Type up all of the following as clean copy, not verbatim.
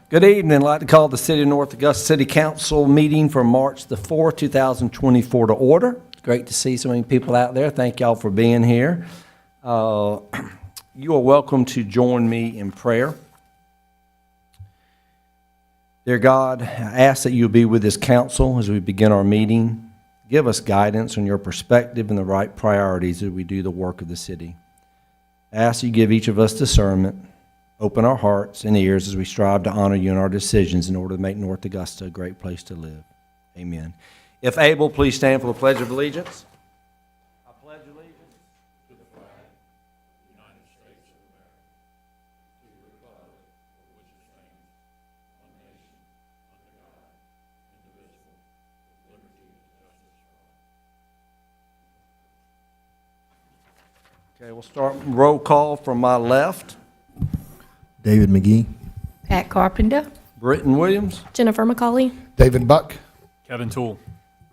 Good evening. I'd like to call the City of North Augusta City Council meeting for March the 4th, 2024 to order. It's great to see so many people out there. Thank y'all for being here. You are welcome to join me in prayer. Dear God, I ask that you'll be with this council as we begin our meeting. Give us guidance on your perspective and the right priorities as we do the work of the city. I ask you give each of us discernment. Open our hearts and ears as we strive to honor you in our decisions in order to make North Augusta a great place to live. Amen. If able, please stand for the Pledge of Allegiance. I pledge allegiance to the flag of the United States of America, to the republic for which it stands, one nation, under God, indivisible, with liberty and justice for all. Okay, we'll start roll call from my left. David McGee. Pat Carpenter. Britton Williams. Jennifer McCauley. David Buck. Kevin Toole.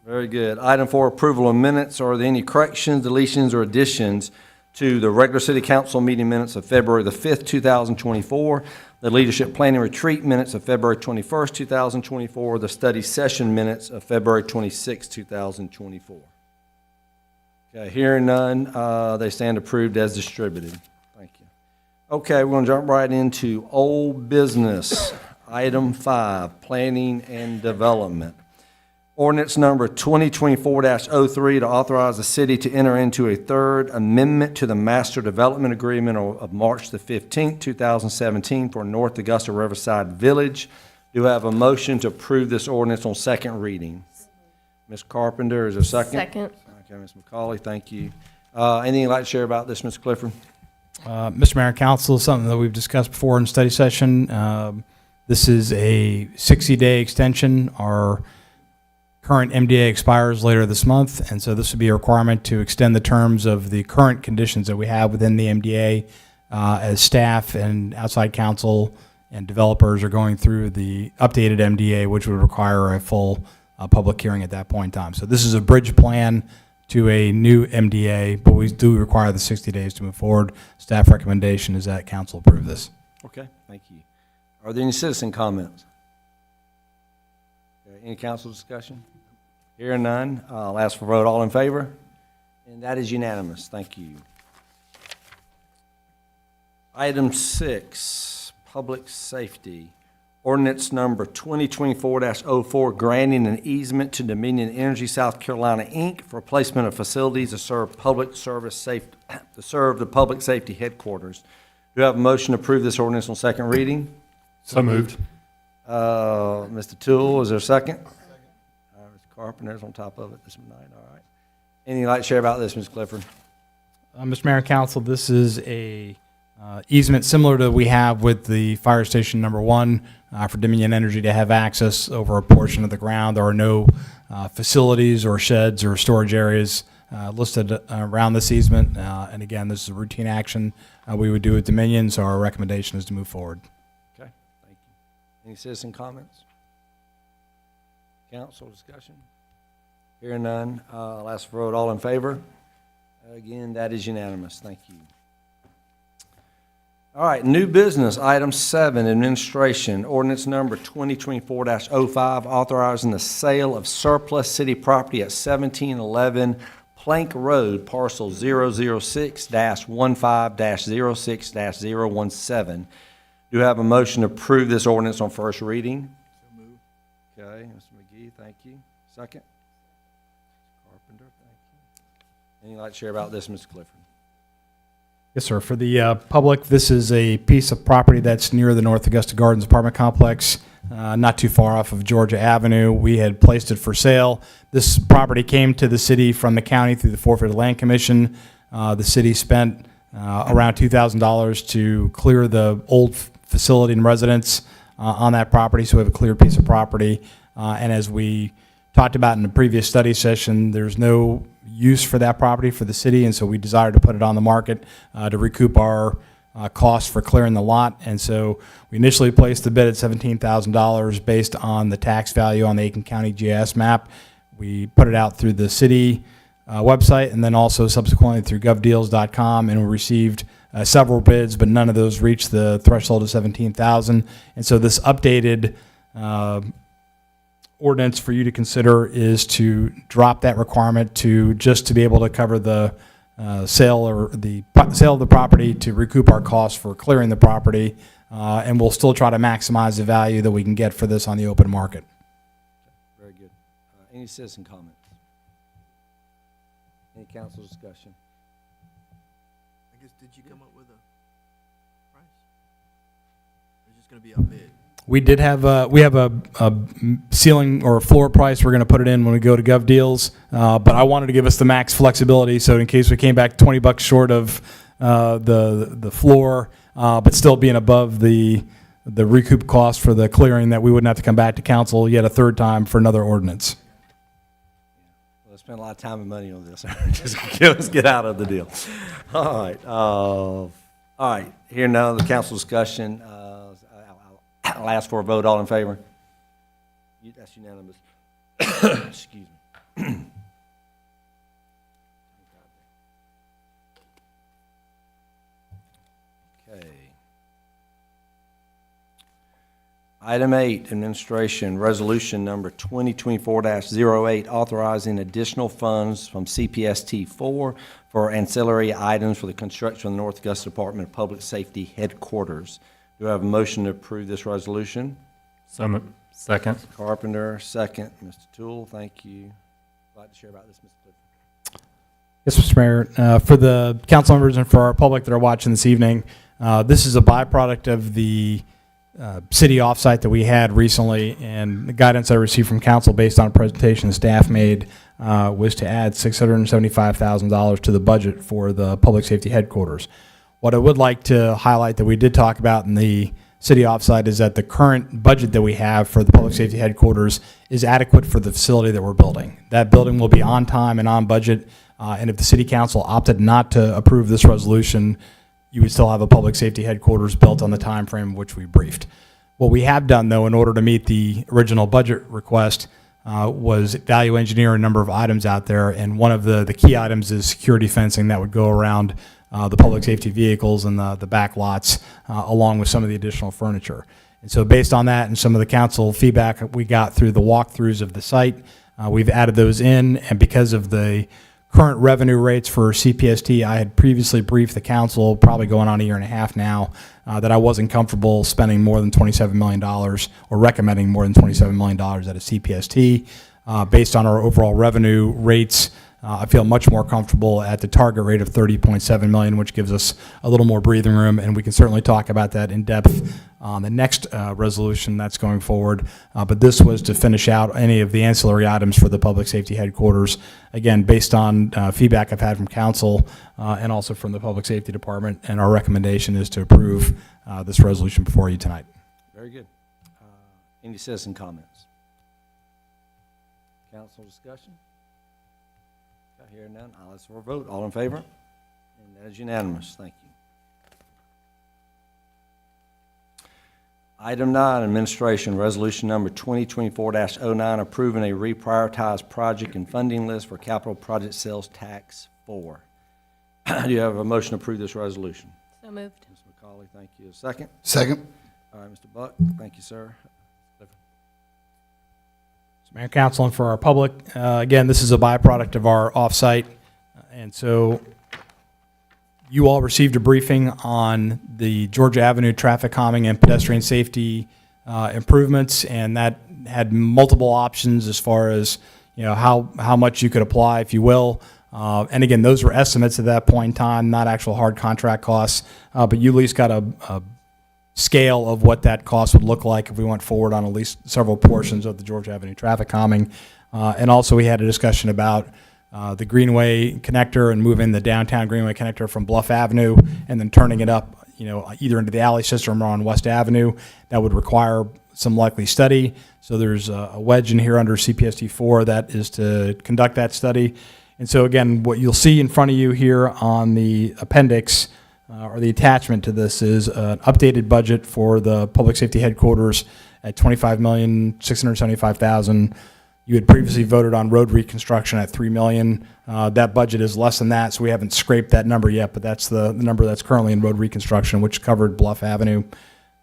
Very good. Item 4, approval of minutes. Are there any corrections, deletions, or additions to the regular city council meeting minutes of February the 5th, 2024, the leadership planning retreat minutes of February 21st, 2024, the study session minutes of February 26th, 2024? Okay, hearing none, they stand approved as distributed. Thank you. Okay, we're going to jump right into old business. Item 5, planning and development. Ordinance number 2024-03 to authorize the city to enter into a third amendment to the master development agreement of March the 15th, 2017 for North Augusta Riverside Village. Do I have a motion to approve this ordinance on second reading? Ms. Carpenter, is there a second? Second. Okay, Ms. McCauley, thank you. Anything you'd like to share about this, Mr. Clifford? Mr. Mayor and Council, something that we've discussed before in study session. This is a 60-day extension. Our current MDA expires later this month, and so this would be a requirement to extend the terms of the current conditions that we have within the MDA as staff and outside counsel and developers are going through the updated MDA, which would require a full public hearing at that point in time. So this is a bridge plan to a new MDA, but we do require the 60 days to move forward. Staff recommendation is that council approve this. Okay, thank you. Are there any citizen comments? Any council discussion? Hearing none, I'll ask for a vote. All in favor? And that is unanimous. Thank you. Item 6, public safety. Ordinance number 2024-04, granting an easement to Dominion Energy South Carolina, Inc. for placement of facilities to serve the public safety headquarters. Do you have a motion to approve this ordinance on second reading? So moved. Mr. Toole, is there a second? Mr. Carpenter's on top of it this night. All right. Anything you'd like to share about this, Ms. Clifford? Mr. Mayor and Council, this is a easement similar to we have with the fire station number 1 for Dominion Energy to have access over a portion of the ground. There are no facilities or sheds or storage areas listed around this easement. And again, this is a routine action we would do at Dominion, so our recommendation is to move forward. Okay, thank you. Any citizen comments? Council discussion? Hearing none, I'll ask for a vote. All in favor? Again, that is unanimous. Thank you. All right, new business, item 7, administration, ordinance number 2024-05, authorizing the sale of surplus city property at 1711 Plank Road, parcel 006-15-06-017. Do you have a motion to approve this ordinance on first reading? So moved. Okay, Mr. McGee, thank you. Second? Carpenter, thank you. Anything you'd like to share about this, Mr. Clifford? Yes, sir. For the public, this is a piece of property that's near the North Augusta Gardens apartment complex, not too far off of Georgia Avenue. We had placed it for sale. This property came to the city from the county through the Forfeited Land Commission. The city spent around $2,000 to clear the old facility and residence on that property, so we have a clear piece of property. And as we talked about in the previous study session, there's no use for that property for the city, and so we desired to put it on the market to recoup our costs for clearing the lot. And so we initially placed the bid at $17,000 based on the tax value on the Aiken County GIS map. We put it out through the city website and then also subsequently through govdeals.com, and we received several bids, but none of those reached the threshold of 17,000. And so this updated ordinance for you to consider is to drop that requirement to just to be able to cover the sale of the property to recoup our costs for clearing the property, and we'll still try to maximize the value that we can get for this on the open market. Very good. Any citizen comments? Any council discussion? I guess, did you come up with a price? It's just gonna be a bid. We did have we have a ceiling or a floor price. We're going to put it in when we go to Gov Deals, but I wanted to give us the max flexibility, so in case we came back $20 short of the floor, but still being above the recoup cost for the clearing, that we wouldn't have to come back to council yet a third time for another ordinance. Well, I spent a lot of time and money on this. Just let's get out of the deal. All right. Here now, the council discussion. I'll ask for a vote. All in favor? That's unanimous. Excuse me. Okay. Item 8, administration, resolution number 2024-08, authorizing additional funds from CPST 4 for ancillary items for the construction of the North Augusta Department of Public Safety headquarters. Do I have a motion to approve this resolution? Second. Carpenter, second. Mr. Toole, thank you. I'd like to share about this, Mr. Clifford. Yes, Mr. Mayor. For the council members and for our public that are watching this evening, this is a byproduct of the city offsite that we had recently, and the guidance I received from council based on a presentation the staff made was to add $675,000 to the budget for the public safety headquarters. What I would like to highlight that we did talk about in the city offsite is that the current budget that we have for the public safety headquarters is adequate for the facility that we're building. That building will be on time and on budget, and if the city council opted not to approve this resolution, you would still have a public safety headquarters built on the time frame which we briefed. What we have done, though, in order to meet the original budget request, was value engineer a number of items out there, and one of the key items is security fencing that would go around the public safety vehicles and the back lots, along with some of the additional furniture. And so based on that and some of the council feedback we got through the walkthroughs of the site, we've added those in, and because of the current revenue rates for CPST, I had previously briefed the council, probably going on a year and a half now, that I wasn't comfortable spending more than $27 million or recommending more than $27 million at a CPST. Based on our overall revenue rates, I feel much more comfortable at the target rate of $30.7 million, which gives us a little more breathing room, and we can certainly talk about that in depth on the next resolution that's going forward. But this was to finish out any of the ancillary items for the public safety headquarters, again, based on feedback I've had from council and also from the public safety department, and our recommendation is to approve this resolution before you tonight. Very good. Any citizen comments? Council discussion? I hear none. I'll ask for a vote. All in favor? And that is unanimous. Thank you. Item 9, administration, resolution number 2024-09, approving a reprioritized project and funding list for capital project sales tax 4. Do you have a motion to approve this resolution? So moved. Ms. McCauley, thank you. A second? Second. All right, Mr. Buck, thank you, sir. Mayor, council, and for our public, again, this is a byproduct of our offsite, and so you all received a briefing on the Georgia Avenue traffic calming and pedestrian safety improvements, and that had multiple options as far as how much you could apply, if you will. And again, those were estimates at that point in time, not actual hard contract costs, but you at least got a scale of what that cost would look like if we went forward on at least several portions of the Georgia Avenue traffic calming. And also we had a discussion about the Greenway connector and moving the downtown Greenway connector from Bluff Avenue and then turning it up, either into the alley system or on West Avenue. That would require some likely study. So there's a wedge in here under CPST 4 that is to conduct that study. And so again, what you'll see in front of you here on the appendix or the attachment to this is an updated budget for the public safety headquarters at $25,675,000. You had previously voted on road reconstruction at $3 million. That budget is less than that, so we haven't scraped that number yet, but that's the number that's currently in road reconstruction, which covered Bluff Avenue.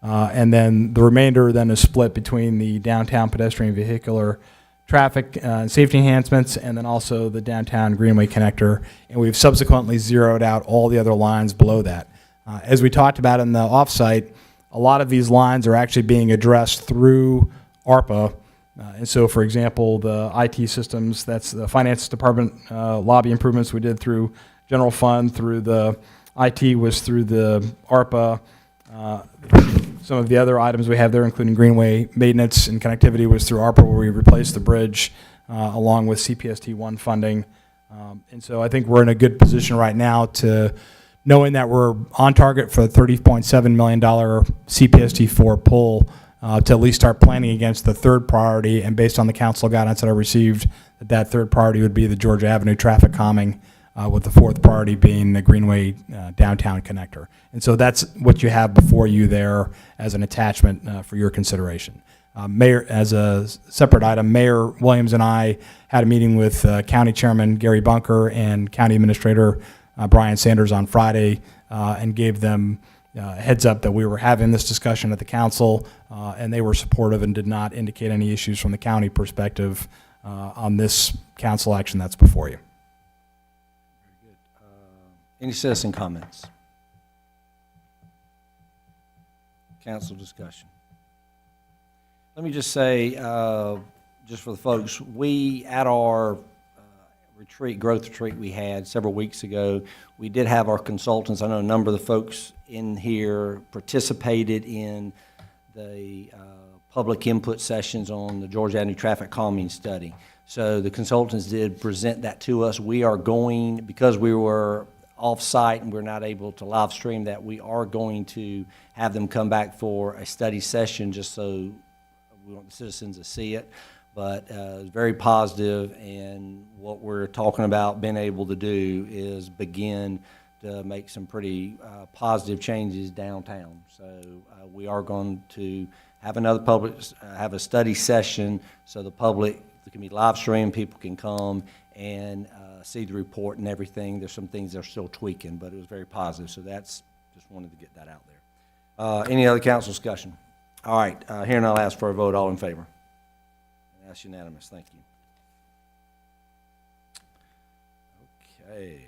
And then the remainder then is split between the downtown pedestrian vehicular traffic and safety enhancements, and then also the downtown Greenway connector. And we've subsequently zeroed out all the other lines below that. As we talked about in the offsite, a lot of these lines are actually being addressed through ARPA. And so, for example, the IT systems, that's the finance department lobby improvements we did through general fund, through the IT was through the ARPA. Some of the other items we have there, including Greenway maintenance and connectivity, was through ARPA, where we replaced the bridge along with CPST1 funding. And so I think we're in a good position right now to, knowing that we're on target for the $30.7 million CPST4 pull, to at least start planning against the third priority, and based on the council guidance that I received, that third priority would be the Georgia Avenue traffic calming, with the fourth priority being the Greenway downtown connector. And so that's what you have before you there as an attachment for your consideration. Mayor, as a separate item, Mayor Williams and I had a meeting with County Chairman Gary Bunker and County Administrator Brian Sanders on Friday, and gave them heads up that we were having this discussion at the council, and they were supportive and did not indicate any issues from the county perspective on this council action that's before you. Any citizen comments? Council discussion. Let me just say, just for the folks, we, at our retreat, growth retreat we had several weeks ago, we did have our consultants. I know a number of the folks in here participated in the public input sessions on the Georgia Avenue traffic calming study. So the consultants did present that to us. We are going, because we were off-site and we're not able to live stream that, we are going to have them come back for a study session just so we want the citizens to see it. But it's very positive, and what we're talking about being able to do is begin to make some pretty positive changes downtown. So we are going to have another have a study session so the public, it can be live streamed, people can come and see the report and everything. There's some things they're still tweaking, but it was very positive. So that's, just wanted to get that out there. Any other council discussion? All right, here and I'll ask for a vote. All in favor? That's unanimous. Thank you. Okay.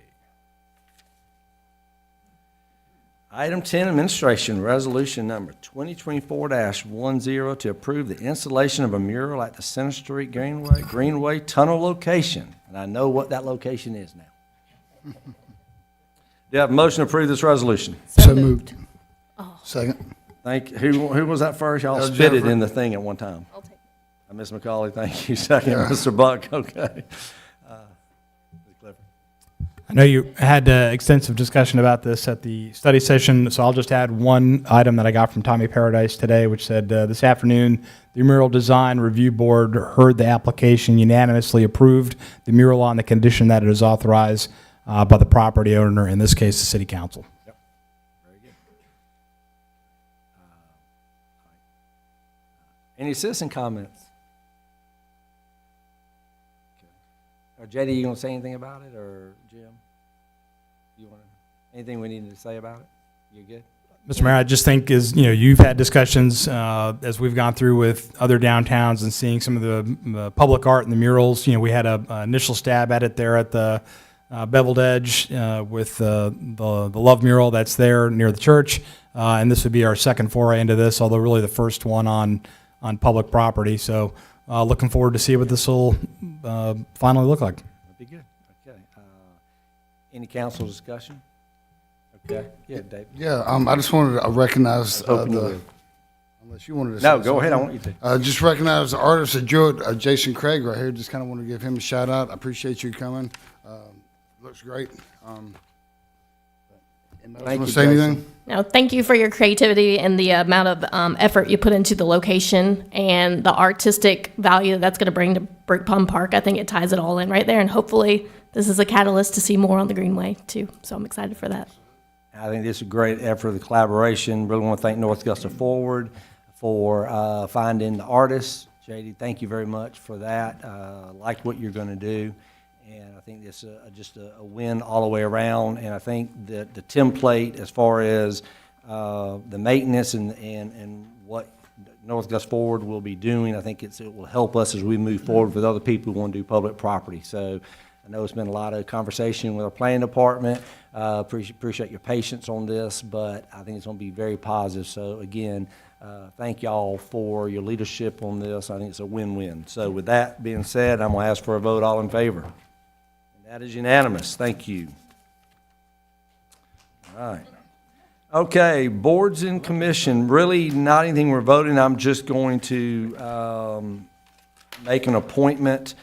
Item 10, administration, resolution number 2024-10 to approve the installation of a mural at the Center Street Greenway Tunnel location. And I know what that location is now. Do you have a motion to approve this resolution? So moved. Second. Thank you. Who was that first? Y'all That was spit it Jennifer. in the thing at one time. I'll take it. Ms. McCauley, thank you. Second, Mr. Buck, okay. Ms. Clifford. I know you had extensive discussion about this at the study session, so I'll just add one item that I got from Tommy Paradise today, which said, this afternoon, the mural design review board heard the application, unanimously approved the mural on the condition that it is authorized by the property owner, in this case, the city council. Yep. Very good. Any citizen comments? Or JD, you gonna say anything about it, or Jim? You wanna, anything we need to say about it? You good? Mr. Mayor, I just think you've had discussions as we've gone through with other downtowns and seeing some of the public art and the murals. We had an initial stab at it there at the Beveled Edge with the Love mural that's there near the church, and this would be our second foray into this, although really the first one on public property. So looking forward to see what this will finally look like. That'd be good. Okay. Any council discussion? Okay. Yeah, Dave. Yeah, I just wanted to recognize Hoping you would. unless you wanted to. No, say go ahead. I something. want you to. Just recognize the artist that drew it, Jason Craig, right here. Just kind of want to give him a shout out. I appreciate you coming. Looks great. Thank you, Say anything? No, thank you for your creativity and the amount of effort you put into the location and the artistic value that's going to bring to Brick Pond Park. I think it ties it all in right there, and hopefully this is a catalyst to see more on the Greenway too. So I'm excited for that. I think this is a great effort of the collaboration. Really want to thank North Augusta Forward for finding the artists, JD, thank you very much for that. Like what you're going to do, and I think this is just a win all the way around. And I think that the template, as far as the maintenance and what North Augusta Forward will be doing, I think it will help us as we move forward with other people who want to do public property. So I know it's been a lot of conversation with our planning department. Appreciate your patience on this, but I think it's going to be very positive. So again, thank y'all for your leadership on this. I think it's a win-win. So with that being said, I'm going to ask for a vote. All in favor? And that is unanimous. Thank you. All right. Okay, boards and commission, really not anything we're voting. I'm just going to make an appointment.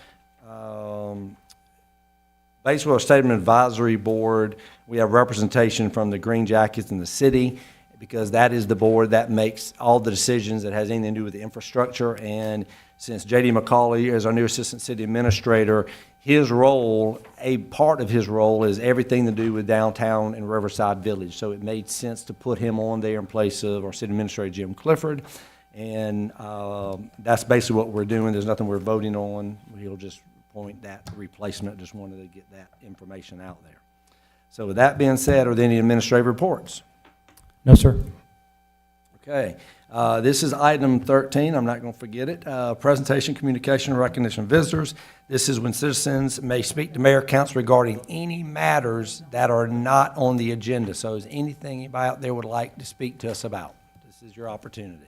Basically, our Stadium Advisory Board, we have representation from the Green Jackets in the city, because that is the board that makes all the decisions that has anything to do with the infrastructure. And since J.D. McCauley is our new Assistant City Administrator, his role, a part of his role is everything to do with downtown and Riverside Village. So it made sense to put him on there in place of our City Administrator, Jim Clifford. And that's basically what we're doing. There's nothing we're voting on. He'll just appoint that replacement. Just wanted to get that information out there. So with that being said, are there any administrative reports? No, sir. Okay, this is item 13. I'm not going to forget it. Presentation, communication, and recognition of visitors. This is when citizens may speak to mayor council regarding any matters that are not on the agenda. So is anything anybody out there would like to speak to us about? This is your opportunity.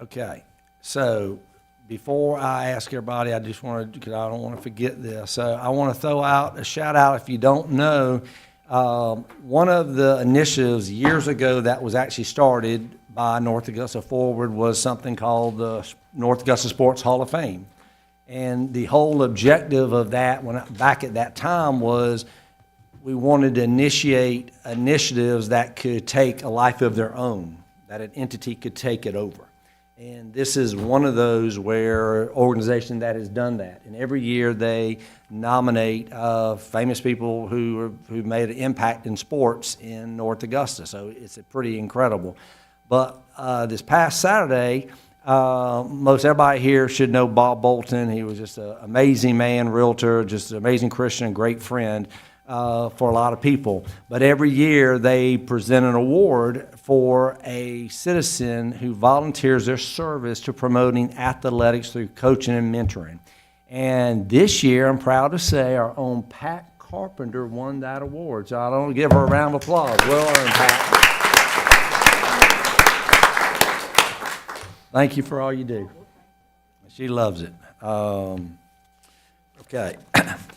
Okay, so before I ask everybody, I just want to, because I don't want to forget this. So I want to throw out a shout out. If you don't know, one of the initiatives years ago that was actually started by North Augusta Forward was something called the North Augusta Sports Hall of Fame. And the whole objective of that, back at that time, was we wanted to initiate initiatives that could take a life of their own, that an entity could take it over. And this is one of those where organization that has done that. And every year they nominate famous people who made an impact in sports in North Augusta. So it's pretty incredible. But this past Saturday, most everybody here should know Bob Bolton. He was just an amazing man, realtor, just an amazing Christian, great friend for a lot of people. But every year they present an award for a citizen who volunteers their service to promoting athletics through coaching and mentoring. And this year, I'm proud to say, our own Pat Carpenter won that award. So I don't give her a round of applause. Well earned, Pat. Thank you for all you do. She loves it. Okay. I've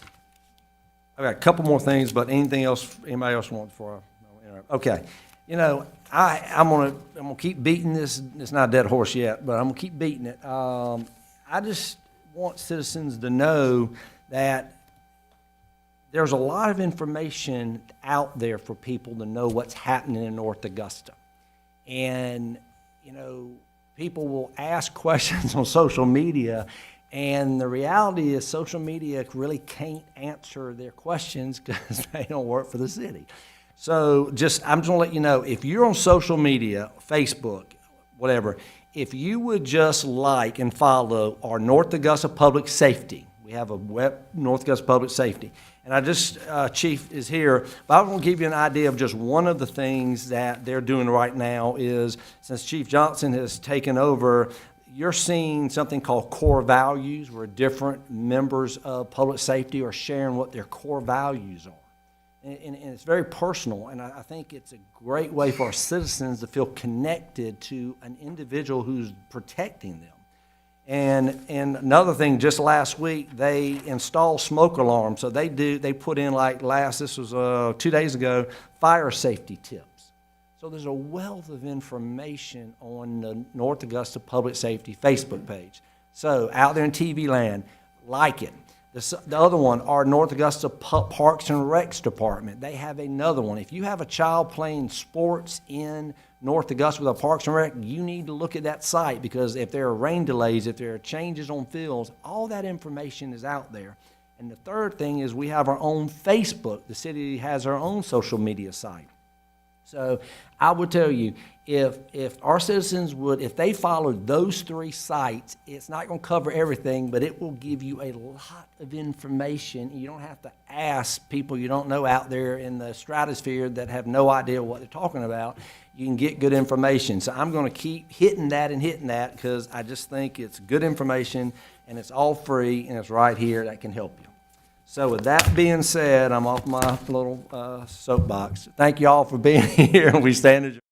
got a couple more things, but anything else, anybody else want before I interrupt? Okay. You know, I'm gonna keep beating this. It's not a dead horse yet, but I'm gonna keep beating it. I just want citizens to know that there's a lot of information out there for people to know what's happening in North Augusta. And, you know, people will ask questions on social media, and the reality is social media really can't answer their questions because they don't work for the city. So I'm just going to let you know, if you're on social media, Facebook, whatever, if you would just like and follow our North Augusta Public Safety. We have a web, North Augusta Public Safety. And I just, Chief is here, but I'm going to give you an idea of just one of the things that they're doing right now is, since Chief Johnson has taken over, you're seeing something called core values, where different members of public safety are sharing what their core values are. And it's very personal, and I think it's a great way for our citizens to feel connected to an individual who's protecting them. And another thing, just last week, they installed smoke alarms. So they put in this was 2 days ago, fire safety tips. So there's a wealth of information on the North Augusta Public Safety Facebook page. So out there in TV land, like it. The other one, our North Augusta Parks and Recs Department, they have another one. If you have a child playing sports in North Augusta with a Parks and Rec, you need to look at that site, because if there are rain delays, if there are changes on fields, all that information is out there. And the third thing is we have our own Facebook. The city has our own social media site. So I would tell you, if our citizens would, if they followed those 3 sites, it's not going to cover everything, but it will give you a lot of information. You don't have to ask people you don't know out there in the stratosphere that have no idea what they're talking about. You can get good information. So I'm going to keep hitting that because I just think it's good information and it's all free and it's right here that can help you. So with that being said, I'm off my little soapbox. Thank you all for being here, and we stand adjourned.